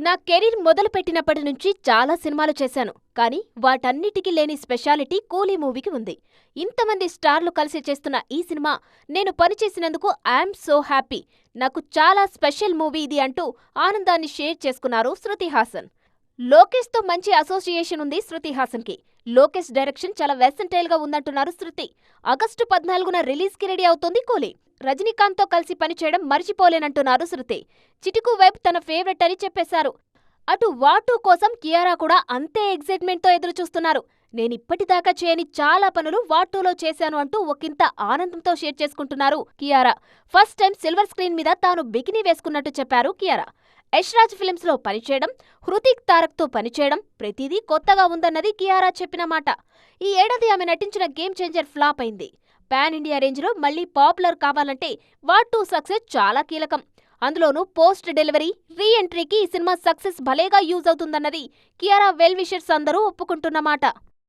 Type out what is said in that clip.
నా కెరీర్ మొదలుపెట్టినప్పటి నుంచి చాలా సినిమాలు చేశాను. కానీ వాటన్నిటికీ లేని స్పెషాలిటీ కూలీ మూవీకి ఉంది. ఇంతమంది స్టార్లు కలిసి చేస్తున్న ఈ సినిమా నేను పనిచేసినందుకు ఐయామ్ సో హ్యాపీ. నాకు చాలా స్పెషల్ మూవీ ఇది అంటూ ఆనందాన్ని షేర్ చేసుకున్నారు శృతి హాసన్. లోకేష్తో మంచి అసోసియేషన్ ఉంది శృతి హాసన్కి. లోకేష్ డైరెక్షన్ చాలా వెర్సెంటైల్ గా ఉందంటున్నారు శృతి. ఆగస్టు 14న రిలీజ్కి రెడీ అవుతోంది కూలీ. రజనీకాంత్తో కలిసి పనిచేయడం మర్చిపోలేనంటున్నారు శృతి. చిటుకు వైబ్ తన ఫేవరెట్ అని చెప్పేశారు. అటు వాటూ కోసం కియారా కూడా అంతే ఎగ్జైట్మెంట్తో ఎదురుచూస్తున్నారు. నేనిప్పటిదాకా చేయని చాలా పనులు వాటూలో చేశాను అంటూ ఒకంత ఆనందంతో షేర్ చేసుకుంటున్నారు Kiara. First time silver screen మీద తాను బికినీ వేసుకున్నట్టు చెప్పారు కియారా. యష్ రాజ్ ఫిల్మ్స్ లో పనిచేయడం, హృతిక్ తారక్తో పనిచేయడం ప్రతిదీ కొత్తగా ఉందన్నది కియారా చెప్పిన మాట. ఈ ఏడాది ఆమె నటించిన గేమ్ చేంజర్ ఫ్లాప్ అయింది. పాన్ ఇండియా రేంజ్లో మళ్లీ పాపులర్ కావాలంటే వాటూ సక్సెస్ చాలా కీలకం. అందులోనూ పోస్ట్ డెలివరీ, రీ ఎంట్రీకి ఈ సినిమా సక్సెస్ భలేగా యూజ్ అవుతుందన్నది కియారా వెల్ విషర్స్ అందరూ ఒప్పుకుంటున్నమాట.